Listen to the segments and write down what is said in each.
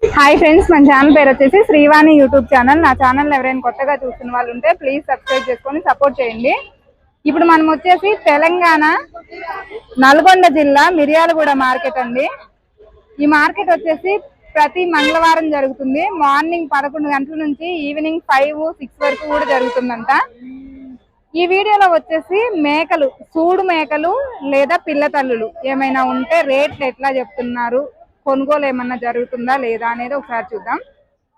Hi friends, మన channel పేరు వచ్చేసి శ్రీవాణి యూట్యూబ్ ఛానల్. నా ఛానల్ ఎవరైనా కొత్తగా చూస్తున్న వాళ్ళు ఉంటే ప్లీజ్ సబ్స్క్రైబ్ చేసుకొని సపోర్ట్ చేయండి. ఇప్పుడు మనం వచ్చేసి తెలంగాణ నల్గొండ జిల్లా మిర్యాలగూడ మార్కెట్ అండి. ఈ మార్కెట్ వచ్చేసి ప్రతి మంగళవారం జరుగుతుంది. మార్నింగ్ 11 గంటల నుంచి ఈవినింగ్ 5-6 వరకు కూడా జరుగుతుందంట. ఈ వీడియోలో వచ్చేసి మేకలు, సూడు మేకలు లేదా పిల్ల తల్లులు ఏమైనా ఉంటే రేట్లు ఎట్లా చెప్తున్నారు, కొనుగోలు ఏమన్నా జరుగుతుందా లేదా అనేది ఒకసారి చూద్దాం.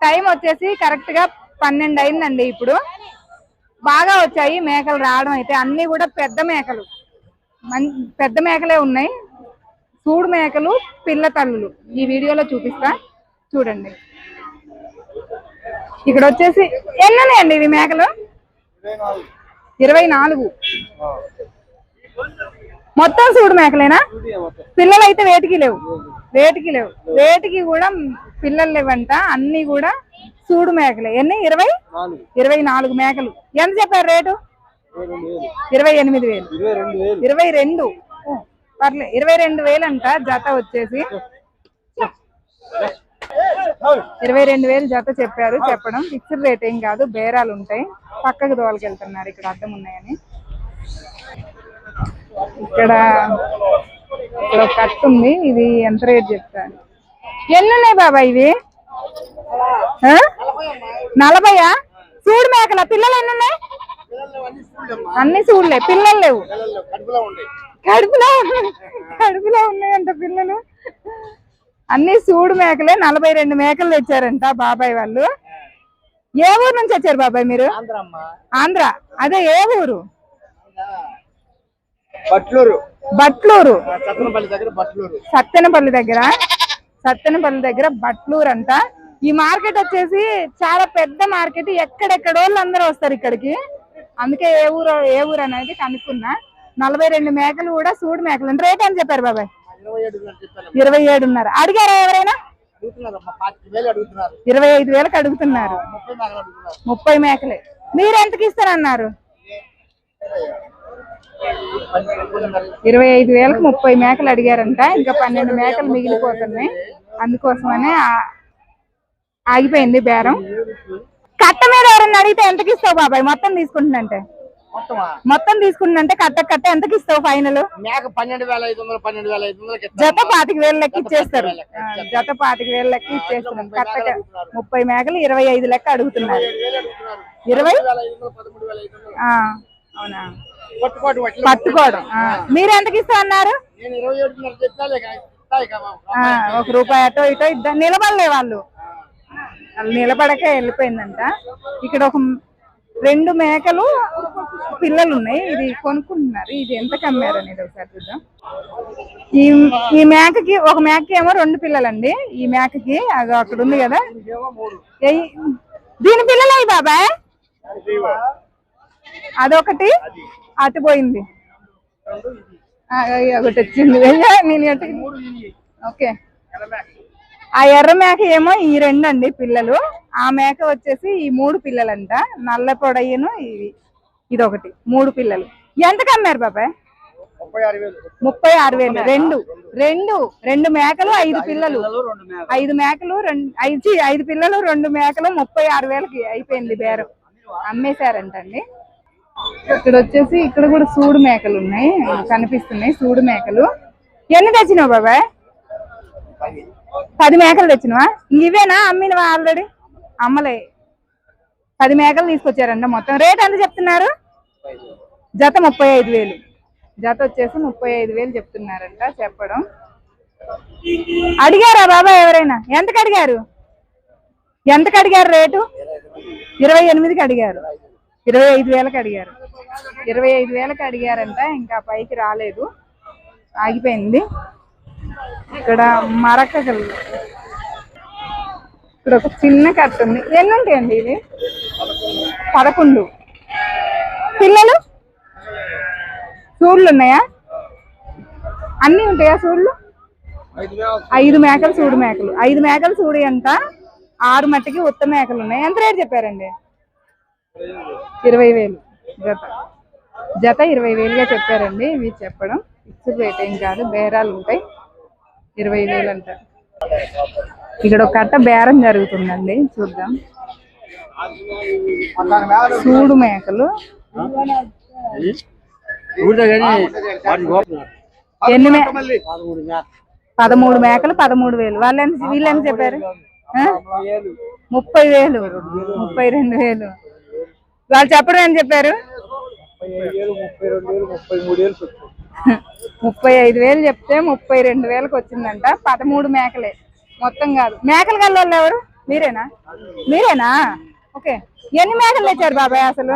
టైం వచ్చేసి కరెక్ట్ గా 12 అయిందండి. ఇప్పుడు బాగా వచ్చాయి మేకలు రావడం. అయితే అన్ని కూడా పెద్ద మేకలు, పెద్ద మేకలే ఉన్నాయి. సూడు మేకలు, పిల్ల తల్లులు ఈ వీడియోలో చూపిస్తా, చూడండి. ఇక్కడ వచ్చేసి ఎన్ని ఉన్నాయండి ఇవి మేకలు? 24. మొత్తం సూడు మేకలేనా? పిల్లలు అయితే వేటికి లేవు. వేటికి కూడా పిల్లలు లేవంట. అన్ని కూడా సూడు మేకలే. ఎన్ని? 24 మేకలు. ఎంత చెప్పారు రేటు? 28,000. 22. పర్లేదు, 22,000 అంట జత వచ్చేసి. 22,000 జత చెప్పారు. చెప్పడం ఫిక్స్డ్ రేట్ ఏం కాదు, బేరాలు ఉంటాయి. పక్కకు దోవలకి వెళ్తున్నారు, ఇక్కడ అద్దం ఉన్నాయని. ఇక్కడ ఒక కట్టు ఉంది, ఇది ఎంత రేట్ చెప్తాను. ఎన్ని ఉన్నాయి బాబా ఇవి? 40. సూడు మేకల పిల్లలు ఎన్ని ఉన్నాయి? అన్ని సూడులే, పిల్లలు లేవు. కడుపులో ఉన్నాయంట పిల్లలు. అన్ని సూడు మేకలే. 42 మేకలు తెచ్చారంట బాబాయ్ వాళ్ళు. ఏ ఊరు నుంచి వచ్చారు బాబాయ్ మీరు? ఆంధ్ర. అదే ఏ ఊరు? బట్లూరు. సత్తెనపల్లి దగ్గర బట్లూరు అంట. ఈ మార్కెట్ వచ్చేసి చాలా పెద్ద మార్కెట్. ఎక్కడెక్కడో అందరూ వస్తారు ఇక్కడికి. అందుకే ఏ ఊరు అనేది కనుక్కున్నా. 42 మేకలు కూడా సూడు మేకలు. రేట్ అని చెప్పారు బాబాయ్? 27.5. అడిగారా ఎవరైనా? 25,000కి అడుగుతున్నారు. 30 మేకలే. మీరు ఎంతకి ఇస్తారన్నారు? 25,000కి 30 మేకలు అడిగారంట. ఇంకా 12 మేకలు మిగిలిపోతున్నాయి. అందుకోసమనే ఆగిపోయింది బేరం. కట్ట మీద ఎవరన్నా అడిగితే ఎంతకి ఇస్తావు బాబాయ్? మొత్తం తీసుకుంటున్నంటే కట్ట ఎంతకి ఇస్తావు ఫైనల్? 12,500 జత 25,000 లెక్క ఇచ్చేస్తారు. జత 25,000 లెక్క ఇచ్చేస్తారు. కట్టగా 30 మేకలు 25 లెక్క అడుగుతున్నారు. 20? అవునా, పట్టుకోవడం. మీరు ఎంతకి ఇస్తా అన్నారు? 1 రూపాయి అటో ఇటో ఇద్దరు నిలబడలే. వాళ్ళు నిలబడక వెళ్ళిపోయిందంట. ఇక్కడ ఒక 2 మేకలు పిల్లలు ఉన్నాయి. ఇది కొనుక్కుంటున్నారు. ఇది ఎంత కమ్మారు అనేది ఒకసారి చూద్దాం. ఈ మేకకి, ఒక మేకకి ఏమో 2 పిల్లలండి. ఈ మేకకి అది అక్కడ ఉంది కదా, దీని పిల్లలు అయ్యి బాబాయ్. అదొకటి అతిపోయింది, ఒకటి వచ్చింది. ఓకే. ఆ ఎర్ర మేక ఏమో ఈ 2 అండి పిల్లలు. ఆ మేక వచ్చేసి ఈ 3 పిల్లలంట. నల్ల పొడయ్యను ఇదొకటి, 3 పిల్లలు. ఎంత కమ్మారు బాబాయ్? 36,000. రెండు మేకలు 5 పిల్లలు. 5 మేకలు 5 పిల్లలు 2 మేకలు 36,000కి అయిపోయింది బేరం. అమ్మేశారంటండి. ఇక్కడ వచ్చేసి ఇక్కడ కూడా సూడు మేకలు ఉన్నాయి, కనిపిస్తున్నాయి సూడు మేకలు. ఎన్ని తెచ్చినావు బాబాయ్? 10 మేకలు తెచ్చినవా? ఇవేనా అమ్మినవా? ఆల్రెడీ అమ్మలే. 10 మేకలు తీసుకొచ్చారంట. మొత్తం రేట్ ఎంత చెప్తున్నారు? జత 35,000. జత వచ్చేసి 35,000 చెప్తున్నారంట. చెప్పడం అడిగారా బాబాయ్ ఎవరైనా? ఎంతకు అడిగారు రేటు? 28కి అడిగారు. 25,000కి అడిగారు. 25,000కి అడిగారంట. ఇంకా పైకి రాలేదు, ఆగిపోయింది. ఇక్కడ మరకలు, ఇక్కడ ఒక చిన్న కట్ట ఉంది. ఎన్ని ఉంటాయండి ఇవి? 11 పిల్లలు. సూడ్లు ఉన్నాయా? అన్ని ఉంటాయా సూడ్లు? 5 మేకలు సూడు మేకలు. 5 మేకలు సూడి అంట. 6 మట్టికి ఉత్త మేకలు ఉన్నాయి. ఎంత రేటు చెప్పారండి? 20,000 జత 20,000గా చెప్పారండి. ఇవి చెప్పడం ఫిక్స్డ్ రేట్ ఏం కాదు, బేరాలు ఉంటాయి. 20,000 అంట. ఇక్కడ ఒక కట్ట బేరం జరుగుతుందండి, చూద్దాం. సూడు మేకలు ఎన్ని 13 మేకలు 13,000. వీళ్ళు ఎంత చెప్పారు? 30,000, 32,000. వాళ్ళు చెప్పడం ఏం చెప్పారు? 35,000 చెప్తే 32,000కి వచ్చిందంట. 13 మేకలే మొత్తం కాదు. మేకలు కల్ల వాళ్ళు ఎవరు? మీరేనా? ఓకే. ఎన్ని మేకలు తెచ్చారు బాబాయ్ అసలు?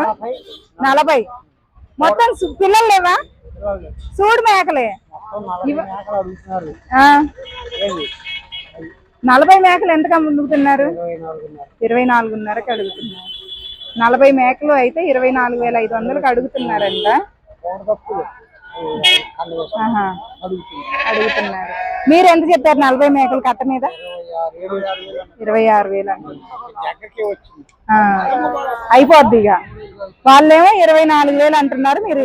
40. మొత్తం పిల్లలు లేవా? సూడు మేకలే 40 మేకలు ఎంతకు అమ్ముతున్నారు? 24,500కి అడుగుతున్నారు. 40 మేకలు అయితే 24,500కి అడుగుతున్నారంట. అడుగుతున్నారు. మీరు ఎంత చెప్పారు 40 మేకలు కట్ట మీద? 26,000 అయిపోద్ది. ఇక వాళ్ళేమో 24,000 అంటున్నారు, మీరు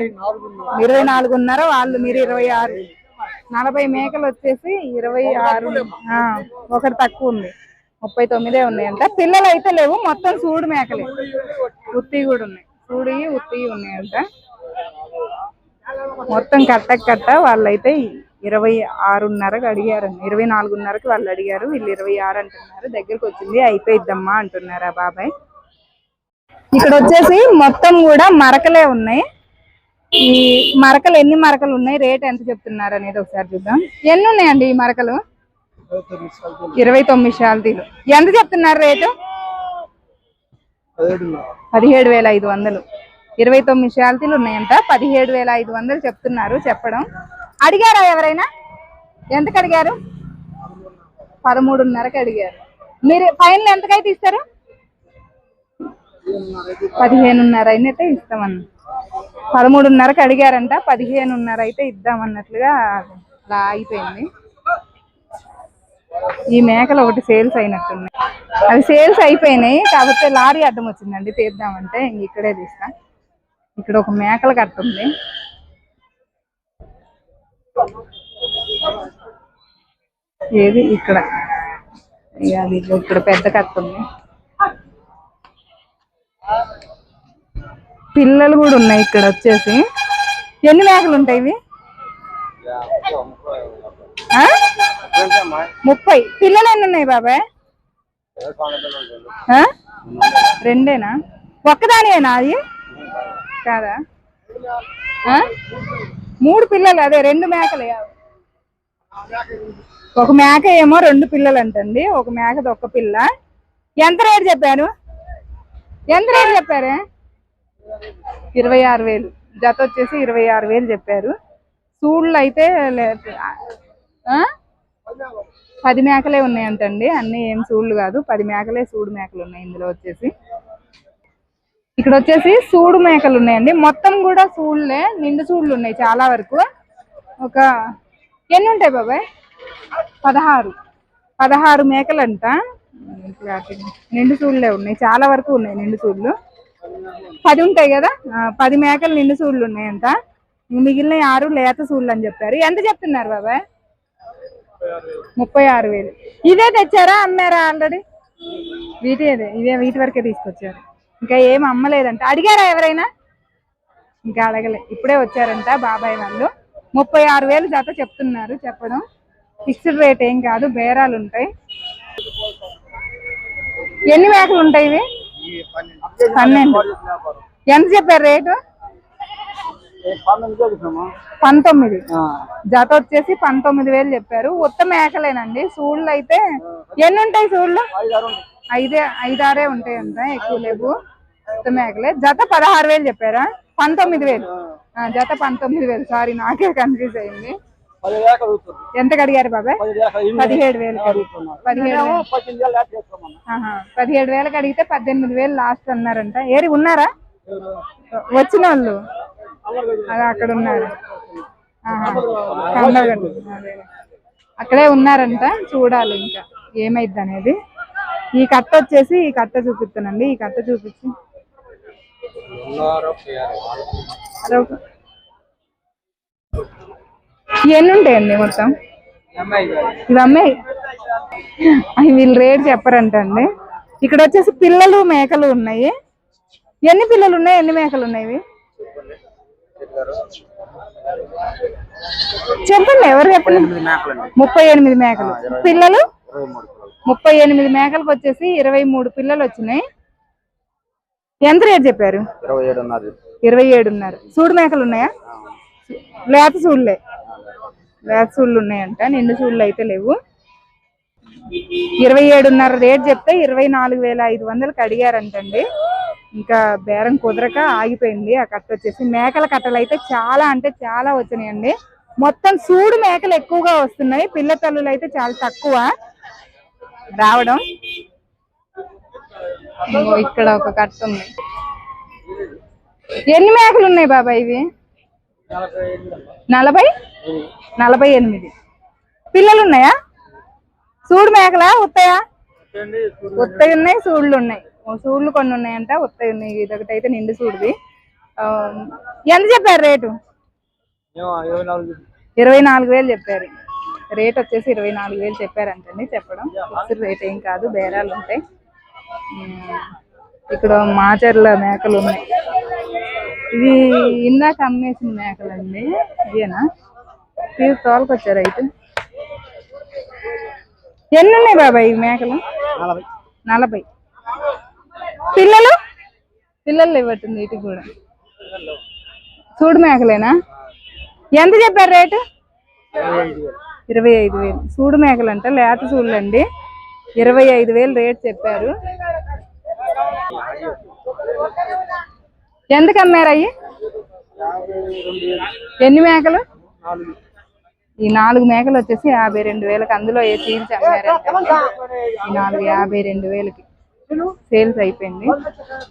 24,500, మీరు 26. 40 మేకలు వచ్చేసి 26. ఒకటి తక్కువ ఉంది, 39 ఉన్నాయంట. పిల్లలు అయితే లేవు, మొత్తం సూడు మేకలే. ఉత్తి కూడా ఉన్నాయి, సూడి ఉత్తి ఉన్నాయంట. మొత్తం కట్ట వాళ్ళైతే 26,500కి అడిగారండి. 24,500కి వాళ్ళు అడిగారు, వీళ్ళు 26 అంటున్నారు. దగ్గరకు వచ్చింది, అయిపోయిద్దమ్మా అంటున్నారు ఆ బాబాయ్. ఇక్కడ వచ్చేసి మొత్తం కూడా మరకలే ఉన్నాయి. ఈ మరకలు ఎన్ని మరకలు ఉన్నాయి, రేట్ ఎంత చెప్తున్నారు అనేది ఒకసారి చూద్దాం. ఎన్ని ఉన్నాయండి ఈ మరకలు? 29 శాల్తీలు. ఎంత చెప్తున్నారు రేటు? 17,500. 29 శాల్తీలు ఉన్నాయంట. 17,500 చెప్తున్నారు. చెప్పడం అడిగారా ఎవరైనా? ఎంతకు అడిగారు? 13,500కి అడిగారు. మీరు ఫైనల్ ఎంతకైతే ఇస్తారు? 15,500 అయినట్టే ఇస్తామన్న. 13,500కి అడిగారంట, 15,500 అయితే ఇద్దామన్నట్లుగా అలా అయిపోయింది. ఈ మేకలు ఒకటి సేల్స్ అయినట్టున్నాయి. అవి సేల్స్ అయిపోయినాయి, కాకపోతే లారీ అడ్డం వచ్చిందండి, తీద్దామంటే ఇక్కడే తీస్తా. ఇక్కడ ఒక మేకల కట్ట ఉంది. ఏది ఇక్కడ? ఇక్కడ పెద్ద కట్ట ఉంది. పిల్లలు కూడా ఉన్నాయి ఇక్కడ వచ్చేసి. ఎన్ని మేకలు ఉంటాయి ఇవి? 30. పిల్లలు ఎన్ని ఉన్నాయి బాబాయ్? 2 ఒక్కదానియేనా అది? కాదా? 3 పిల్లలు. అదే 2 మేకలే. ఒక మేక ఏమో 2 పిల్లలు అంటండి, ఒక మేకది ఒక్క పిల్ల. ఎంత రేటు చెప్పారు? 26,000. జత వచ్చేసి 26,000 చెప్పారు. సూళ్ళు అయితే 10 మేకలే ఉన్నాయంటండి. అన్ని ఏం సూళ్ళు కాదు, 10 మేకలే సూడు మేకలు ఉన్నాయి ఇందులో వచ్చేసి. ఇక్కడ వచ్చేసి సూడు మేకలు ఉన్నాయండి. మొత్తం కూడా సూళ్ళే, నిండు సూళ్ళు ఉన్నాయి చాలా వరకు. ఒక ఎన్ని ఉంటాయి బాబాయ్? 16 మేకలు అంట. నిండు సూళ్ళే ఉన్నాయి, చాలా వరకు ఉన్నాయి నిండు సూళ్ళు. 10 ఉంటాయి కదా, 10 మేకలు నిండు సూళ్ళు ఉన్నాయంట. మిగిలిన 6 లేత సూళ్ళు అని చెప్పారు. ఎంత చెప్తున్నారు బాబాయ్? 36,000. ఇదే తెచ్చారా, అమ్మారా ఆల్రెడీ? వీటి వరకే తీసుకొచ్చారు, ఇంకా ఏం అమ్మలేదంట. అడిగారా ఎవరైనా? ఇంకా అడగలే, ఇప్పుడే వచ్చారంట బాబాయ్ వాళ్ళు. 36,000 జత చెప్తున్నారు. చెప్పడం ఫిక్స్డ్ రేట్ ఏం కాదు, బేరాలు ఉంటాయి. ఎన్ని మేకలు ఉంటాయి ఇవి? 12. ఎంత చెప్పారు రేటు? 19. జత వచ్చేసి 19,000 చెప్పారు. ఉత్త మేకలేనండి. సూళ్ళు అయితే ఎన్ని ఉంటాయి? సూళ్ళు 5-6 ఉంటాయంట, ఎక్కువ లేవు. ఉత్త మేకలే. జత 16,000 చెప్పారా? 19,000. జత 19,000. సారీ, నాకే కన్ఫ్యూజ్ అయింది. ఎంతకు అడిగారు బాబాయ్? 17,000. 17,000కి అడిగితే 18,000 లాస్ట్ అన్నారంట. ఏరి ఉన్నారా వచ్చిన వాళ్ళు? అక్కడ ఉన్నారు, అక్కడే ఉన్నారంట. చూడాలి ఇంకా ఏమైద్ది అనేది. ఈ కట్ట వచ్చేసి ఈ కట్ట చూపిస్తానండి. ఈ కట్ట చూపించి ఎన్ని ఉంటాయండి మొత్తం? ఇవి అమ్మాయి అవి వీళ్ళు రేట్ చెప్పరంటండి. ఇక్కడ వచ్చేసి పిల్లలు మేకలు ఉన్నాయి. ఎన్ని పిల్లలు ఉన్నాయి, ఎన్ని మేకలు ఉన్నాయి చెప్పండి, ఎవరు చెప్పండి. 38 మేకలు. పిల్లలు 38 మేకలకు వచ్చేసి 23 పిల్లలు వచ్చినాయి. ఎంత రేట్ చెప్పారు? 27.5. సూడు మేకలు ఉన్నాయా? లేత సూళ్ళే, లేత సూళ్ళు ఉన్నాయంట, నిండు సూళ్ళు అయితే లేవు. 27.5 రేట్ చెప్తే 24,500కి అడిగారంటండి. ఇంకా బేరం కుదరక ఆగిపోయింది ఆ కట్ట వచ్చేసి. మేకల కట్టలు అయితే చాలా అంటే చాలా వచ్చినాయండి. మొత్తం సూడు మేకలు ఎక్కువగా వస్తున్నాయి, పిల్ల తల్లులు అయితే చాలా తక్కువ రావడం. ఇక్కడ ఒక కట్ట ఉంది. ఎన్ని మేకలు ఉన్నాయి బాబాయ్ ఇవి? 48 పిల్లలు ఉన్నాయా? సూడు మేకలా ఉత్తయా? ఉత్తయి ఉన్నాయి, సూళ్ళు ఉన్నాయి. సూళ్ళు కొన్ని ఉన్నాయంట, ఉత్తయి ఉన్నాయి. ఇదొకటి అయితే నిండు సూడుది. ఎంత చెప్పారు రేటు? 24,000 చెప్పారు. రేట్ వచ్చేసి 24,000 చెప్పారంటండి. చెప్పడం ఫిక్స్డ్ రేట్ ఏం కాదు, బేరాలు ఉంటాయి. ఇక్కడ మాచర్ల మేకలు ఉన్నాయి. ఇవి ఇందాక అమ్మేసిన మేకలండి. ఇదేనా? ఇది తోలుకొచ్చారు అయితే. ఎన్ని ఉన్నాయి బాబాయ్ ఈ మేకలు? 40. పిల్లలు ఇవ్వట్టుంది వీటికి కూడా. సూడు మేకలేనా? ఎంత చెప్పారు రేటు? 25,000. సూడు మేకలు అంట, లేత సూళ్ళు అండి. 25,000 రేట్ చెప్పారు. ఎందుకు అమ్మారు అయ్యి? ఎన్ని మేకలు? ఈ 4 మేకలు వచ్చేసి 52,000కి. అందులో ఏ చీల్చి అమ్మారంటే ఈ 4 52,000కి సేల్స్ అయిపోయింది.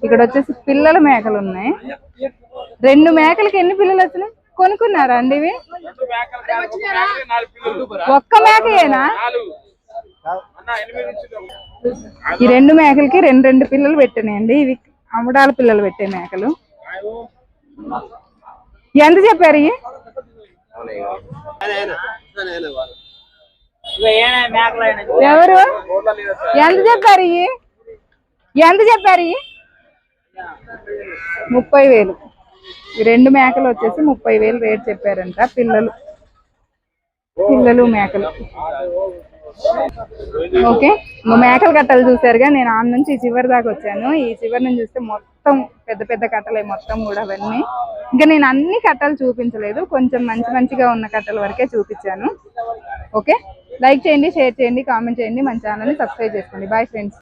ఇక్కడ వచ్చేసి పిల్లల మేకలు ఉన్నాయి. 2 మేకలకి ఎన్ని పిల్లలు వచ్చినాయి? కొనుక్కున్నారా అండి ఇవి? ఒక్క మేకయేనా? ఈ 2 మేకలకి 2 పిల్లలు పెట్టినాయండి. ఇవి అమ్మడాల పిల్లలు పెట్టే మేకలు. ఎంత చెప్పారు ఇవి? ఎవరు ఎంత చెప్పారు ఇవి? 30,000. ఈ 2 మేకలు వచ్చేసి 30,000 రేట్ చెప్పారంట. పిల్లలు మేకలు. ఓకే, మేకల కట్టలు చూసారుగా. నేను ఆన్ నుంచి ఈ చివరి దాకా వచ్చాను. ఈ చివరి నుంచి చూస్తే మొత్తం పెద్ద పెద్ద కట్టలే మొత్తం కూడా అవన్నీ. ఇంకా నేను అన్ని కట్టలు చూపించలేదు, కొంచెం మంచిగా ఉన్న కట్టల వరకే చూపించాను. ఓకే, లైక్ చేయండి, షేర్ చేయండి, కామెంట్ చేయండి, మన ఛానల్ని సబ్స్క్రైబ్ చేసుకోండి. Bye friends.